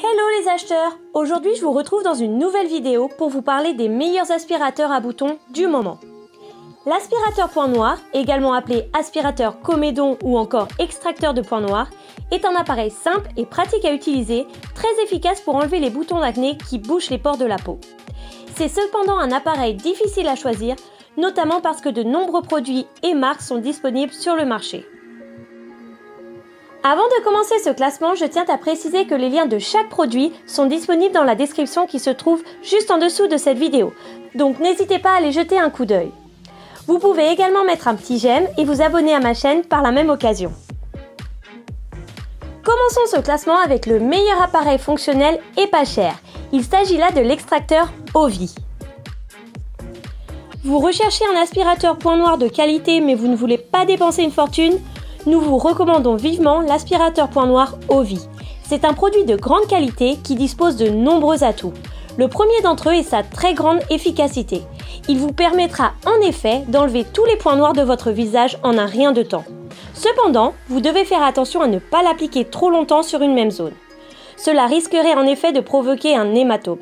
Hello les acheteurs! Aujourd'hui je vous retrouve dans une nouvelle vidéo pour vous parler des meilleurs aspirateurs à boutons du moment. L'aspirateur point noir, également appelé aspirateur comédon ou encore extracteur de points noirs, est un appareil simple et pratique à utiliser, très efficace pour enlever les boutons d'acné qui bouchent les pores de la peau. C'est cependant un appareil difficile à choisir, notamment parce que de nombreux produits et marques sont disponibles sur le marché. Avant de commencer ce classement, je tiens à préciser que les liens de chaque produit sont disponibles dans la description qui se trouve juste en dessous de cette vidéo, donc n'hésitez pas à aller jeter un coup d'œil. Vous pouvez également mettre un petit j'aime et vous abonner à ma chaîne par la même occasion. Commençons ce classement avec le meilleur appareil fonctionnel et pas cher. Il s'agit là de l'extracteur Ovi. Vous recherchez un aspirateur point noir de qualité mais vous ne voulez pas dépenser une fortune? Nous vous recommandons vivement l'aspirateur point noir Ovi. C'est un produit de grande qualité qui dispose de nombreux atouts. Le premier d'entre eux est sa très grande efficacité. Il vous permettra en effet d'enlever tous les points noirs de votre visage en un rien de temps. Cependant, vous devez faire attention à ne pas l'appliquer trop longtemps sur une même zone. Cela risquerait en effet de provoquer un hématome.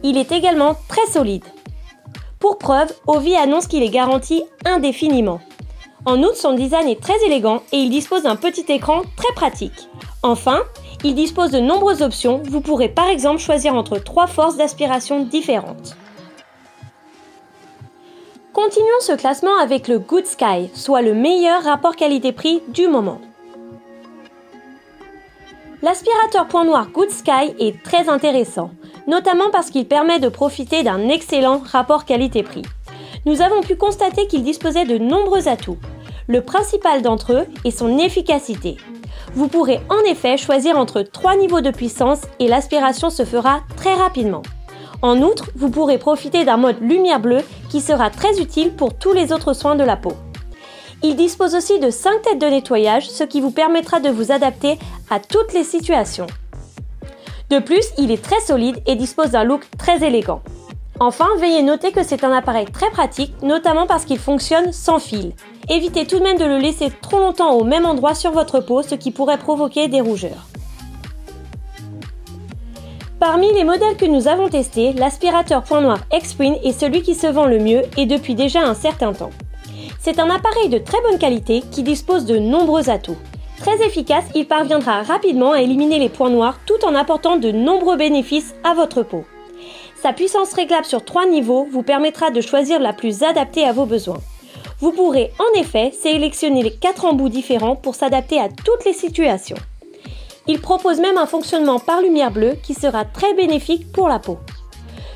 Il est également très solide. Pour preuve, Ovi annonce qu'il est garanti indéfiniment. En outre, son design est très élégant et il dispose d'un petit écran très pratique. Enfin, il dispose de nombreuses options. Vous pourrez par exemple choisir entre 3 forces d'aspiration différentes. Continuons ce classement avec le Good Sky, soit le meilleur rapport qualité-prix du moment. L'aspirateur point noir Good Sky est très intéressant, notamment parce qu'il permet de profiter d'un excellent rapport qualité-prix. Nous avons pu constater qu'il disposait de nombreux atouts. Le principal d'entre eux est son efficacité. Vous pourrez en effet choisir entre 3 niveaux de puissance et l'aspiration se fera très rapidement. En outre, vous pourrez profiter d'un mode lumière bleue qui sera très utile pour tous les autres soins de la peau. Il dispose aussi de 5 têtes de nettoyage, ce qui vous permettra de vous adapter à toutes les situations. De plus, il est très solide et dispose d'un look très élégant. Enfin, veuillez noter que c'est un appareil très pratique, notamment parce qu'il fonctionne sans fil. Évitez tout de même de le laisser trop longtemps au même endroit sur votre peau, ce qui pourrait provoquer des rougeurs. Parmi les modèles que nous avons testés, l'aspirateur point noir X-Print est celui qui se vend le mieux et depuis déjà un certain temps. C'est un appareil de très bonne qualité qui dispose de nombreux atouts. Très efficace, il parviendra rapidement à éliminer les points noirs tout en apportant de nombreux bénéfices à votre peau. Sa puissance réglable sur 3 niveaux vous permettra de choisir la plus adaptée à vos besoins. Vous pourrez en effet sélectionner les 4 embouts différents pour s'adapter à toutes les situations. Il propose même un fonctionnement par lumière bleue qui sera très bénéfique pour la peau.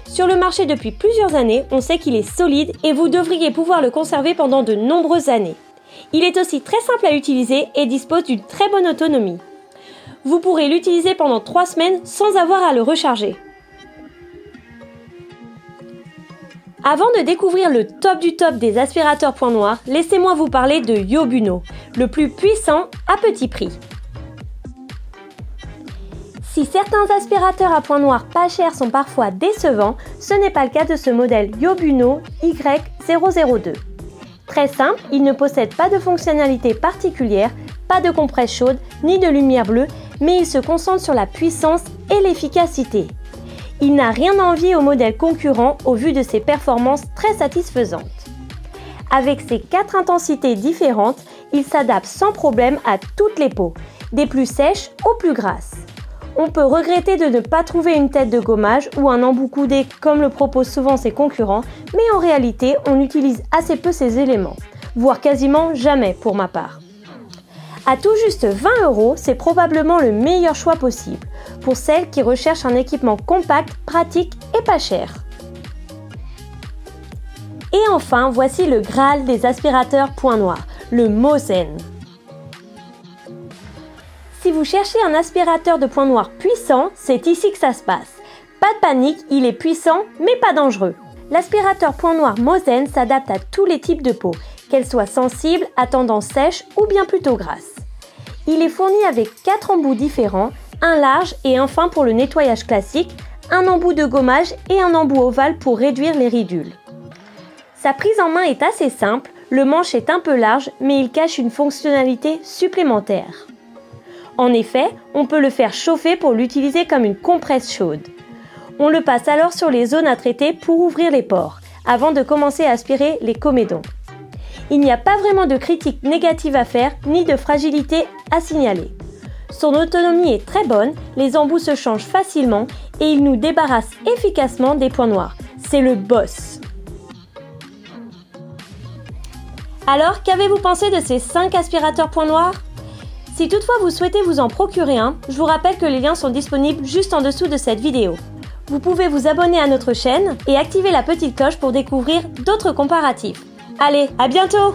Sur le marché depuis plusieurs années, on sait qu'il est solide et vous devriez pouvoir le conserver pendant de nombreuses années. Il est aussi très simple à utiliser et dispose d'une très bonne autonomie. Vous pourrez l'utiliser pendant 3 semaines sans avoir à le recharger. Avant de découvrir le top du top des aspirateurs point noir, laissez-moi vous parler de Yobuno, le plus puissant à petit prix. Si certains aspirateurs à point noir pas chers sont parfois décevants, ce n'est pas le cas de ce modèle Yobuno Y002. Très simple, il ne possède pas de fonctionnalité particulière, pas de compresse chaude ni de lumière bleue, mais il se concentre sur la puissance et l'efficacité. Il n'a rien à envier aux modèles concurrents au vu de ses performances très satisfaisantes. Avec ses 4 intensités différentes, il s'adapte sans problème à toutes les peaux, des plus sèches aux plus grasses. On peut regretter de ne pas trouver une tête de gommage ou un embout coudé comme le proposent souvent ses concurrents, mais en réalité, on utilise assez peu ces éléments, voire quasiment jamais pour ma part. À tout juste 20 €, c'est probablement le meilleur choix possible pour celles qui recherchent un équipement compact, pratique et pas cher. Et enfin, voici le Graal des aspirateurs point noir, le Mosen. Si vous cherchez un aspirateur de point noir puissant, c'est ici que ça se passe. Pas de panique, il est puissant mais pas dangereux. L'aspirateur point noir Mosen s'adapte à tous les types de peau, qu'elles soient sensibles, à tendance sèche ou bien plutôt grasse. Il est fourni avec 4 embouts différents, un large et un fin pour le nettoyage classique, un embout de gommage et un embout ovale pour réduire les ridules. Sa prise en main est assez simple, le manche est un peu large mais il cache une fonctionnalité supplémentaire. En effet, on peut le faire chauffer pour l'utiliser comme une compresse chaude. On le passe alors sur les zones à traiter pour ouvrir les pores, avant de commencer à aspirer les comédons. Il n'y a pas vraiment de critique négative à faire, ni de fragilité à signaler. Son autonomie est très bonne, les embouts se changent facilement et il nous débarrasse efficacement des points noirs. C'est le boss! Alors, qu'avez-vous pensé de ces 5 aspirateurs points noirs? Si toutefois vous souhaitez vous en procurer un, je vous rappelle que les liens sont disponibles juste en dessous de cette vidéo. Vous pouvez vous abonner à notre chaîne et activer la petite cloche pour découvrir d'autres comparatifs. Allez, à bientôt!